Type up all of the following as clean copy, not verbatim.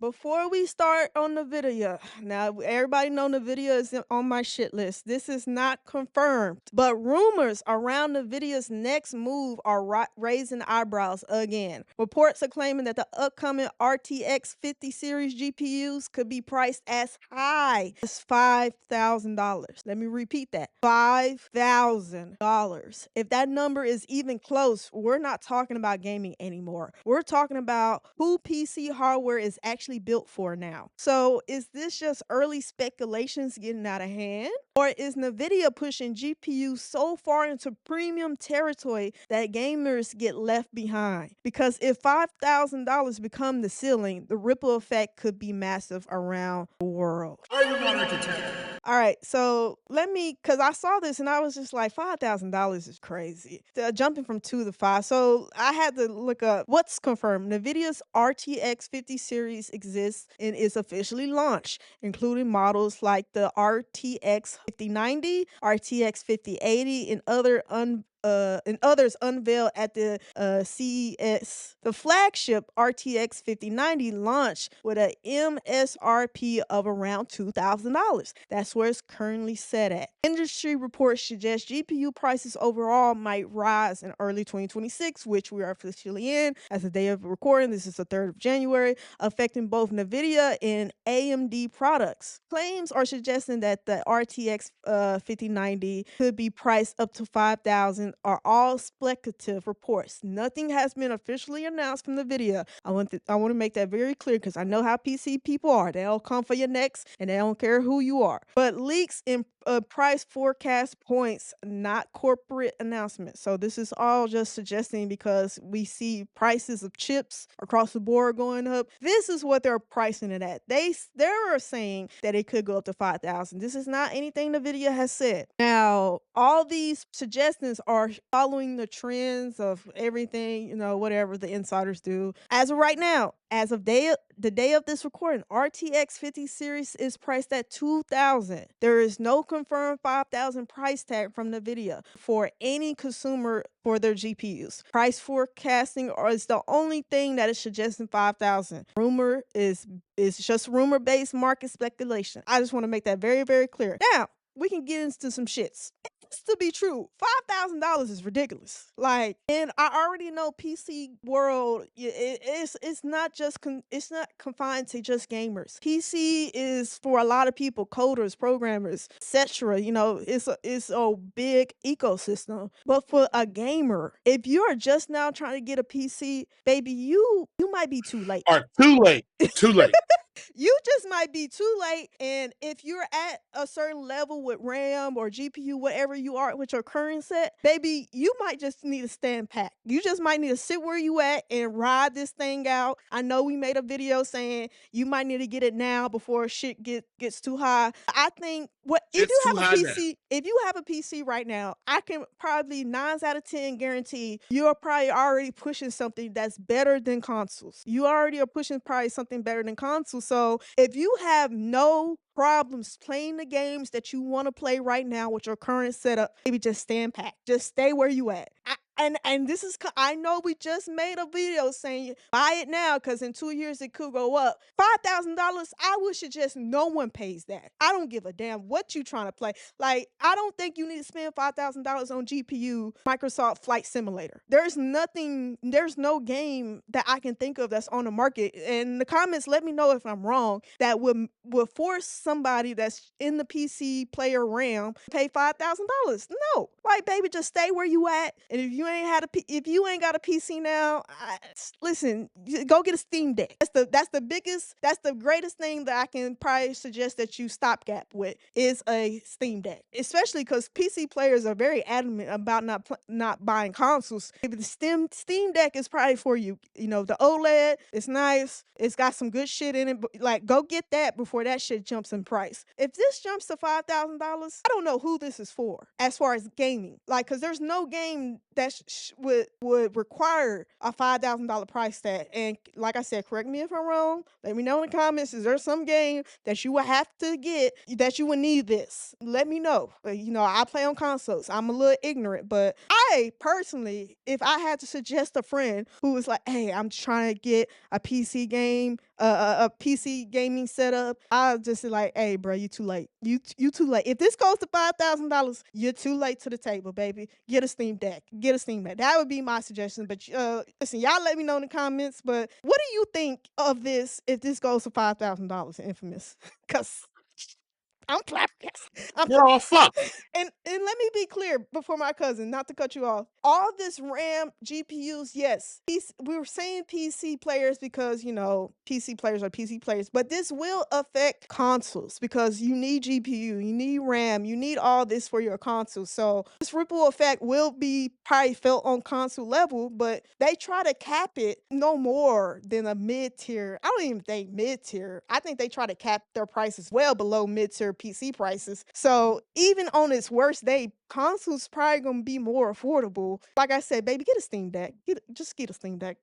Before we start on the video, now everybody know NVIDIA is on my shit list. This is not confirmed, but rumors around NVIDIA's next move are raising eyebrows again. Reports are claiming that the upcoming RTX 50 series GPUs could be priced as high as $5,000. Let me repeat that. $5,000. If that number is even close, we're not talking about gaming anymore. We're talking about who PC hardware is actually built for now. So is this just early speculations getting out of hand? Or is NVIDIA pushing GPUs so far into premium territory that gamers get left behind? Because if $5,000 become the ceiling, the ripple effect could be massive around the world. I'm not entertained. All right, so because I saw this and I was just like, $5,000 is crazy. Jumping from 2 to 5. So I had to look up what's confirmed. NVIDIA's RTX 50 series exists and is officially launched, including models like the RTX 5090, RTX 5080, and others unveiled at the CES. The flagship RTX 5090 launched with a MSRP of around $2,000. That's where it's currently set at. Industry reports suggest GPU prices overall might rise in early 2026, which we are officially in. As the day of recording, this is the 3rd of January, affecting both NVIDIA and AMD products. Claims are suggesting that the RTX 5090 could be priced up to $5,000 are all speculative reports. Nothing has been officially announced from NVIDIA. I want to make that very clear because I know how PC people are. They'll come for your necks and they don't care who you are. But leaks in price forecast points, not corporate announcements. So this is all just suggesting because we see prices of chips across the board going up. This is what they're pricing it at. They're saying that it could go up to 5,000. This is not anything NVIDIA has said. Now, all these suggestions are following the trends of everything, whatever the insiders do. As of right now, as of the day of this recording, RTX 50 series is priced at $2,000. There is no confirmed $5,000 price tag from NVIDIA for any consumer for their GPUs. Price forecasting is the only thing that is suggesting $5,000. Rumor is just rumor-based market speculation. I just want to make that very, very clear. Now, we can get into some shits. It's to be true, $5,000 is ridiculous. Like, and I already know PC world. It's not just it's not confined to just gamers. PC is for a lot of people, coders, programmers, etc. It's a big ecosystem. But for a gamer, if you are just now trying to get a PC, baby, you might be too late. All right, too late. Too late. You just might be too late. And if you're at a certain level with RAM or GPU, whatever you are with your current set, baby, you might just need to stand pat. You just might need to sit where you at and ride this thing out. I know we made a video saying you might need to get it now before shit gets too high. I think if It's you too have a high now. PC, if you have a PC right now, I can probably 9 out of 10 guarantee you're probably already pushing something that's better than consoles. You already are pushing probably something better than consoles. So if you have no problems playing the games that you want to play right now with your current setup, maybe just stand pat. Just stay where you at. And this is I know we just made a video saying buy it now because in 2 years it could go up. $5,000, I would suggest no one pays that. I don't give a damn what you trying to play. Like, I don't think you need to spend $5,000 on GPU Microsoft Flight Simulator. There's no game that I can think of that's on the market. And in the comments, let me know if I'm wrong, that would force somebody that's in the PC player realm to pay $5,000. No. Like, baby, just stay where you at. And if you ain't got a PC now, listen, go get a Steam Deck. That's the greatest thing that I can probably suggest that you stopgap with is a Steam Deck. Especially because PC players are very adamant about not buying consoles. Maybe the Steam Deck is probably for you. The OLED, it's nice. It's got some good shit in it. But like, go get that before that shit jumps in price. If this jumps to $5,000, I don't know who this is for as far as gaming. Like, because there's no game that would require a $5,000 price tag. And like I said, correct me if I'm wrong. Let me know in the comments. Is there some game that you would have to get that you would need this? Let me know. I play on consoles. I'm a little ignorant, but I personally, if I had to suggest a friend who was like, hey, I'm trying to get a PC game, a PC gaming setup, I just like, "Hey, bro, you too late. You too late. If this goes to $5,000, you're too late to the table, baby. Get a Steam Deck. Get a Steam Deck." That would be my suggestion. But listen, y'all let me know in the comments. But what do you think of this if this goes to $5,000 Infamous? Because I'm flabbergasted. I'm We're all fucked. and let me be clear before my cousin, not to cut you off. All this RAM, GPUs, yes. We were saying PC players because, PC players are PC players, but this will affect consoles because you need GPU, you need RAM, you need all this for your console. So this ripple effect will be probably felt on console level, but they try to cap it no more than a mid tier. I don't even think mid tier. I think they try to cap their prices well below mid tier PC prices. So even on its worst day, consoles probably gonna be more affordable. Like I said, baby, get a Steam Deck. Just get a Steam Deck.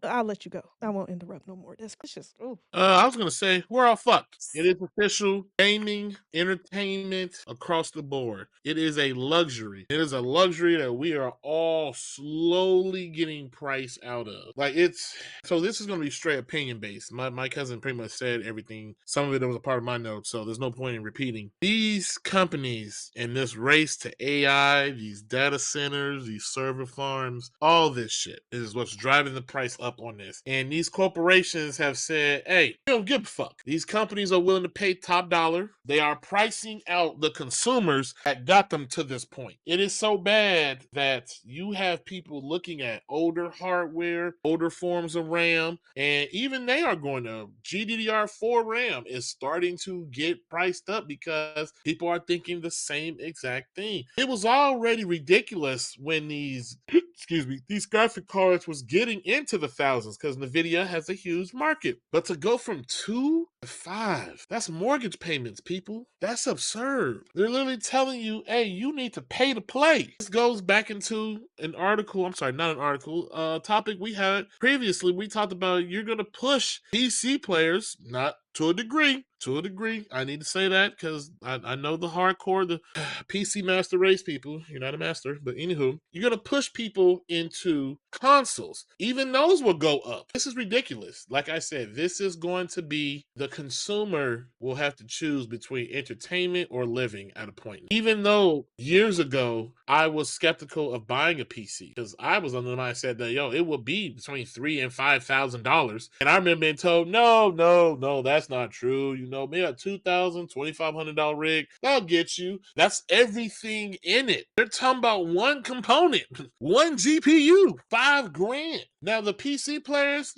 I'll let you go. I won't interrupt no more. It's just, ooh. I was gonna say we're all fucked. It is official. Gaming, entertainment across the board. It is a luxury. It is a luxury that we are all slowly getting price out of. Like it's so this is gonna be straight opinion based. My cousin pretty much said everything. Some of it was a part of my notes, so there's no point in repeating. These companies in this race to AI, these data centers, these server farms, all this shit is what's driving the price up on this. And these corporations have said, hey, we don't give a fuck. These companies are willing to pay top dollar. They are pricing out the consumers that got them to this point. It is so bad that you have people looking at older hardware, older forms of RAM, and even they are going to GDDR4 RAM is starting to get priced up because people are thinking the same exact thing. It was already ridiculous when these excuse me, these graphic cards was getting into the thousands because NVIDIA has a huge market. But to go from 2 to 5, that's mortgage payments, people. That's absurd. They're literally telling you, hey, you need to pay to play. This goes back into an article, I'm sorry, not an article, topic we had previously. We talked about you're going to push PC players, not to a degree. To a degree. I need to say that because I know the hardcore, the PC master race people. You're not a master, but anywho, you're going to push people into consoles. Even those will go up. This is ridiculous. Like I said, this is going to be the consumer will have to choose between entertainment or living at a point. Even though years ago, I was skeptical of buying a PC because I was under the mindset that, it will be between $3,000 and $5,000. And I remember being told, no, that's not true. Maybe a $2,000, $2,500 rig, that'll get you. That's everything in it. They're talking about one component, one GPU, $5,000. Now the PC players,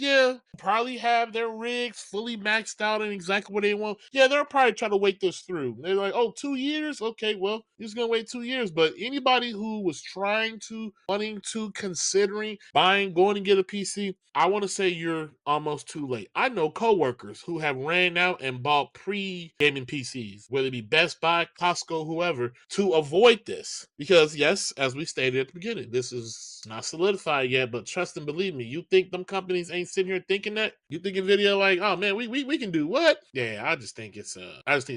probably have their rigs fully maxed out and exactly what they want. Yeah, they'll probably try to wait this through. They're like, 2 years? Okay, well, you're just gonna wait 2 years. But anybody who was wanting to, considering buying, going to get a PC, I want to say you're almost too late. I know coworkers who have ran out and bought pre-gaming PCs, whether it be Best Buy, Costco, whoever, to avoid this. Because yes, as we stated at the beginning, this is not solidified yet, but trust and believe me, you think them companies ain't sitting here thinking that? You think NVIDIA like, oh man, we can do what? Yeah, I just think it's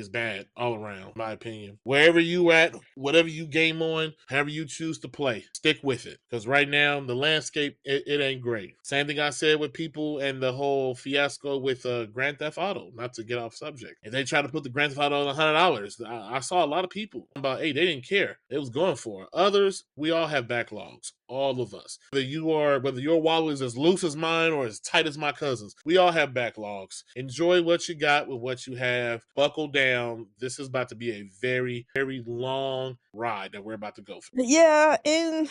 bad all around, in my opinion. Wherever you at, whatever you game on, however you choose to play, stick with it. Because right now, the landscape, it ain't great. Same thing I said with people and the whole fiasco with Grand Theft Auto, not to get off subject. If they try to put the Grand Theft Auto on $100, I saw a lot of people about, hey, they didn't care. It was going for it. Others, we all have backlogs. All of us. Whether your wallet is as loose as mine or as tight as my cousin's, we all have backlogs. Enjoy what you got with what you have. Buckle down. This is about to be a very, very long ride that we're about to go through. Yeah, and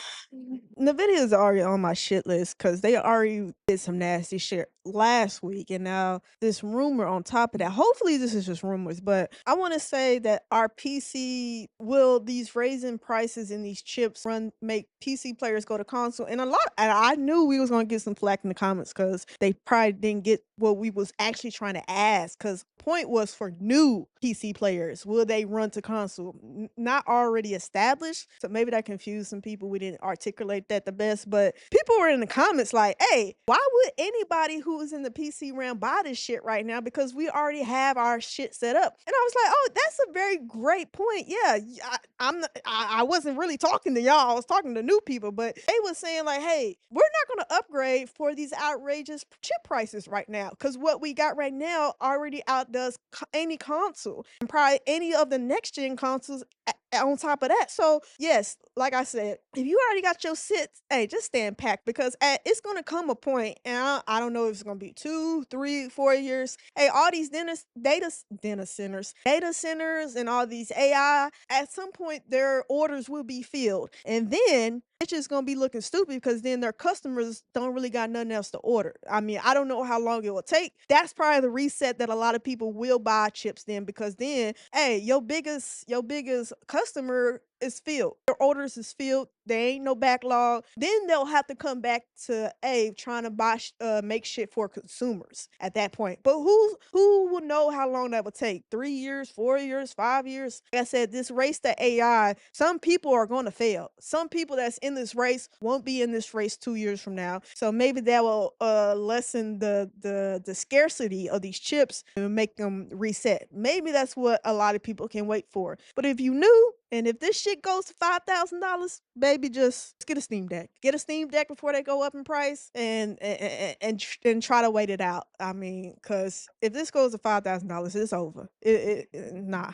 NVIDIA is already on my shit list because they already did some nasty shit last week, and now this rumor on top of that. Hopefully, this is just rumors, but I want to say that our PC will these raising prices in these chips make PC players go to console, and and I knew we was gonna get some flack in the comments because they probably didn't get what we was actually trying to ask. Because point was for new PC players? Will they run to console? Not already established. So maybe that confused some people. We didn't articulate that the best, but people were in the comments like, hey, why would anybody who is in the PC realm buy this shit right now? Because we already have our shit set up. And I was like, oh, that's a very great point. Yeah, I wasn't really talking to y'all. I was talking to new people, but they was saying like, hey, we're not going to upgrade for these outrageous chip prices right now because what we got right now already outdoes any console and probably any of the next gen consoles on top of that. So yes, like I said, if you already got your sits, hey, just stand packed because it's gonna come a point, and I don't know if it's gonna be 2, 3, 4 years. Hey, all these data centers, and all these AI, at some point their orders will be filled, and then it's just gonna be looking stupid because then their customers don't really got nothing else to order. I mean, I don't know how long it will take. That's probably the reset that a lot of people will buy chips then because then, hey, your biggest customer is filled. Their orders is filled. There ain't no backlog. Then they'll have to come back to trying to make shit for consumers at that point. But who will know how long that will take? 3 years, 4 years, 5 years? Like I said, this race to AI, some people are going to fail. Some people that's in this race won't be in this race 2 years from now. So maybe that will lessen the scarcity of these chips and make them reset. Maybe that's what a lot of people can wait for. But if you knew, and if this shit goes to $5,000, baby, just get a Steam Deck. Get a Steam Deck before they go up in price, and try to wait it out. I mean, because if this goes to $5,000, it's over. Nah.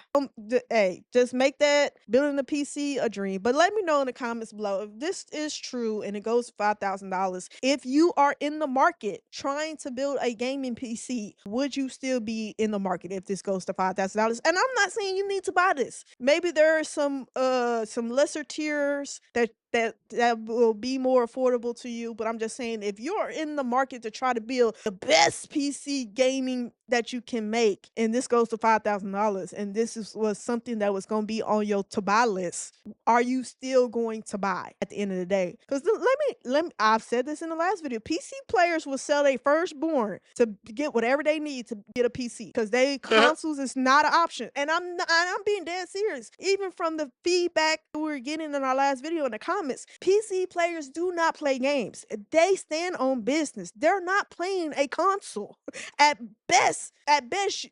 Hey, just make that building a PC a dream. But let me know in the comments below if this is true and it goes to $5,000. If you are in the market trying to build a gaming PC, would you still be in the market if this goes to $5,000? And I'm not saying you need to buy this. Maybe there are some lesser tiers that will be more affordable to you, but I'm just saying if you're in the market to try to build the best PC gaming that you can make, and this goes to $5,000, and was something that was going to be on your to buy list, are you still going to buy at the end of the day? Because let me, I've said this in the last video, PC players will sell their firstborn to get whatever they need to get a PC because they consoles is not an option. And I'm being dead serious. Even from the feedback we were getting in our last video in the comments, PC players do not play games. They stand on business. They're not playing a console. At best,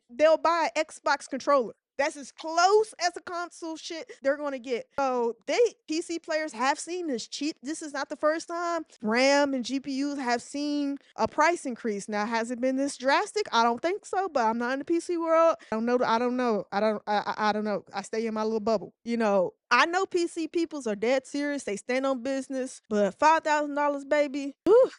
they'll buy an Xbox controller. That's as close as a console shit they're gonna get. So PC players have seen this cheap. This is not the first time RAM and GPUs have seen a price increase. Now, has it been this drastic? I don't think so, but I'm not in the PC world. I don't know. I don't know. I don't know. I stay in my little bubble. I know PC peoples are dead serious. They stand on business, but $5,000, baby. Whew,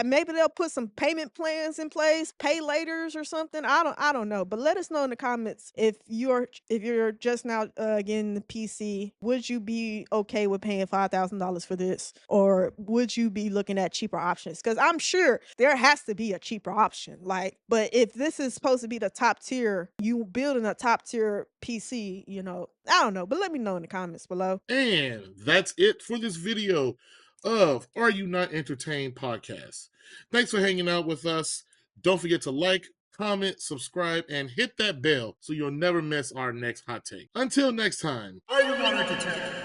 maybe they'll put some payment plans in place, pay laters or something. I don't know. But let us know in the comments if you're just now getting the PC. Would you be okay with paying $5,000 for this, or would you be looking at cheaper options? Because I'm sure there has to be a cheaper option. But if this is supposed to be the top tier, you building a top tier PC, I don't know. But let me know in the comments below. And that's it for this video of Are You Not Entertained podcast. Thanks for hanging out with us. Don't forget to like, comment, subscribe, and hit that bell so you'll never miss our next hot take. Until next time, Are You Not Entertained?